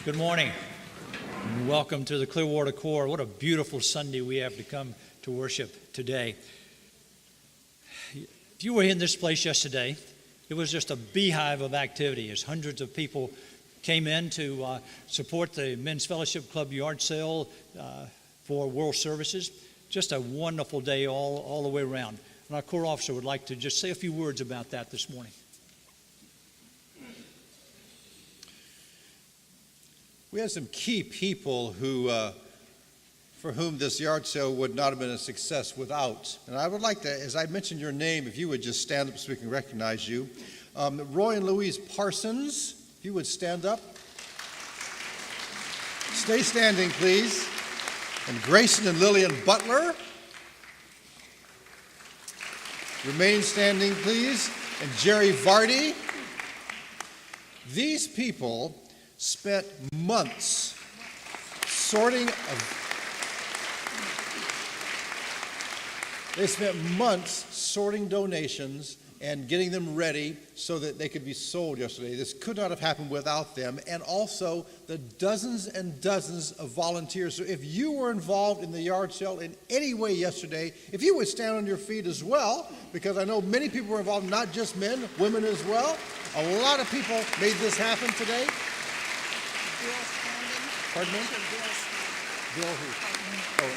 Good morning, and welcome to the Clearwater Corps. What a beautiful Sunday we have to come to worship today. If you were in this place yesterday, it was just a beehive of activity as hundreds of people came in to support the Men's Fellowship Club yard sale for World Services. Just a wonderful day all the way around. And our Corps officer would like to just say a few words about that this morning. We had some key people for whom this yard sale would not have been a success without. And I would like to, as I mentioned your name, if you would just stand up so we can recognize you. Roy and Louise Parsons, if you would stand up. Stay standing, please. And Grayson and Lillian Butler. Remain standing, please. And Jerry Vardy. These people spent months sorting donations and getting them ready so that they could be sold yesterday. This could not have happened without them, and also the dozens and dozens of volunteers. So if you were involved in the yard sale in any way yesterday, if you would stand on your feet as well, because I know many people were involved, not just men, women as well. A lot of people made this happen today. Pardon me? Bill who? Oh.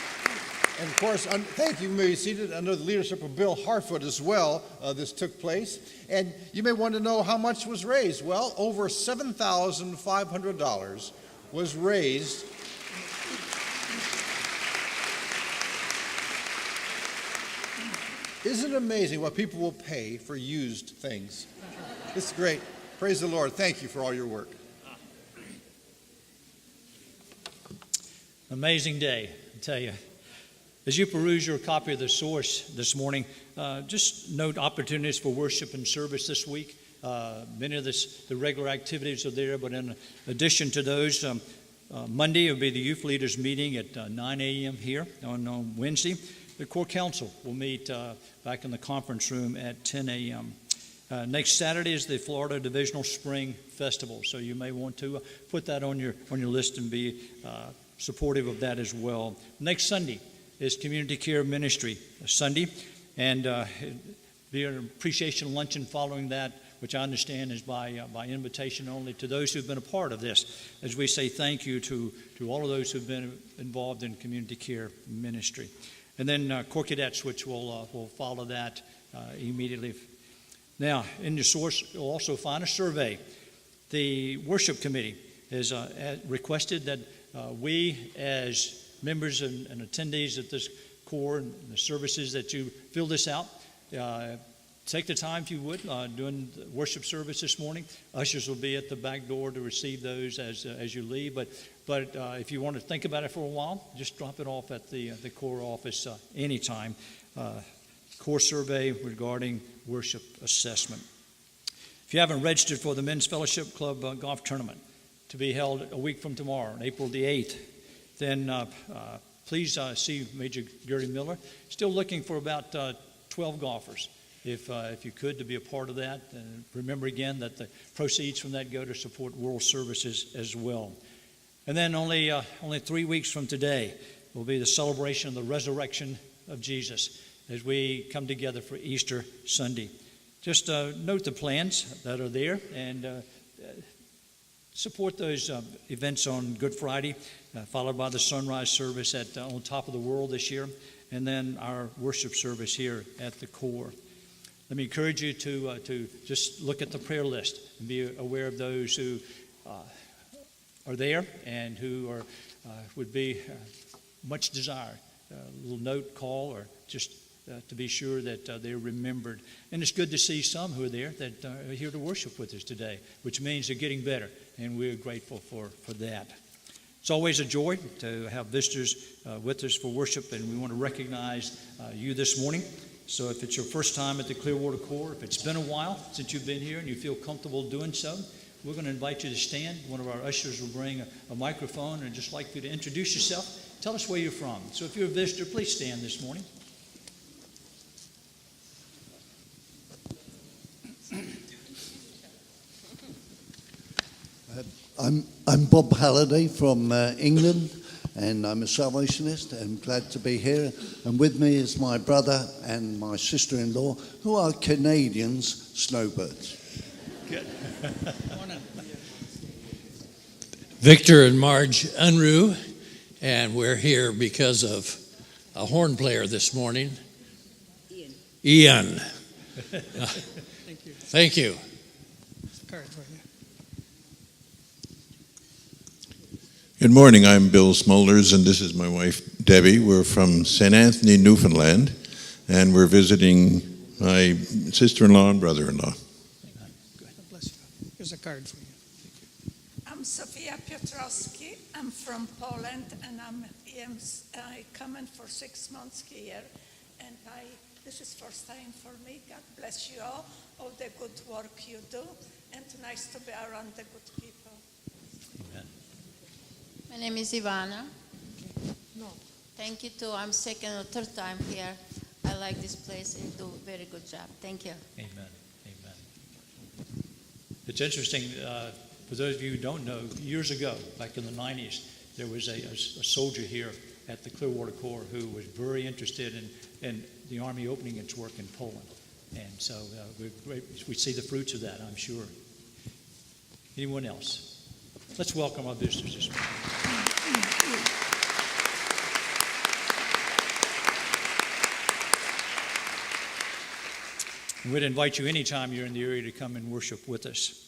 And of course, thank you, you may be seated under the leadership of Bill Hartford as well. This took place. And you may want to know how much was raised. Well, over $7,500 was raised. Isn't it amazing what people will pay for used things? It's great. Praise the Lord. Thank you for all your work. Amazing day, I tell you. As you peruse your copy of the source this morning, just note opportunities for worship and service this week. Many of the regular activities are there, but in addition to those, Monday will be the youth leaders meeting at 9 a.m. here. On Wednesday, the Corps Council will meet back in the conference room at 10 a.m. Next Saturday is the Florida Divisional Spring Festival, so you may want to put that on your list and be supportive of that as well. Next Sunday is Community Care Ministry Sunday, and be an appreciation luncheon following that, which I understand is by invitation only to those who've been a part of this, as we say thank you to all of those who've been involved in community care ministry. And then Corps Cadets, which will follow that immediately. Now, in your source, you'll also find a survey. The worship committee has requested that we, as members and attendees at this Corps and the services, that you fill this out. Take the time, if you would, during the worship service this morning. Ushers will be at the back door to receive those as you leave. But if you want to think about it for a while, just drop it off at the Corps office anytime. Corps survey regarding worship assessment. If you haven't registered for the Men's Fellowship Club golf tournament, to be held a week from tomorrow, on April the 8th, then please see Major Gary Miller. Still looking for about 12 golfers, if you could, to be a part of that. And remember again that the proceeds from that go to support World Services as well. And then only 3 weeks from today will be the celebration of the resurrection of Jesus as we come together for Easter Sunday. Just note the plans that are there and support those events on Good Friday, followed by the sunrise service on top of the world this year, and then our worship service here at the Corps. Let me encourage you to just look at the prayer list and be aware of those who are there and who would be much desired. A little note, call, or just to be sure that they're remembered. And it's good to see some who are there that are here to worship with us today, which means they're getting better, and we're grateful for that. It's always a joy to have visitors with us for worship, and we want to recognize you this morning. So if it's your first time at the Clearwater Corps, if it's been a while since you've been here and you feel comfortable doing so, we're going to invite you to stand. One of our ushers will bring a microphone and just like you to introduce yourself. Tell us where you're from. So if you're a visitor, please stand this morning. I'm Bob Halliday from England, and I'm a Salvationist. I'm glad to be here. And with me is my brother and my sister-in-law, who are Canadians, snowbirds. Good. Victor and Marge Unruh, and we're here because of a horn player this morning, Ian. Thank you. Thank you. It's a card for you. Good morning, I'm Bill Smolders, and this is my wife, Debbie. We're from St. Anthony, Newfoundland, and we're visiting my sister-in-law and brother-in-law. God bless you. Here's a card for you. I'm Sofia Piotrowski. I'm from Poland, and I come in for 6 months here. And this is first time for me. God bless you all the good work you do, and nice to be around the good people. Amen. My name is Ivana. No. Thank you too. I'm second or third time here. I like this place and do a very good job. Thank you. Amen. Amen. It's interesting, for those of you who don't know, years ago, back in the 90s, there was a soldier here at the Clearwater Corps who was very interested in the Army opening its work in Poland. And so we see the fruits of that, I'm sure. Anyone else? Let's welcome our visitors this morning. We'd invite you anytime you're in the area to come and worship with us.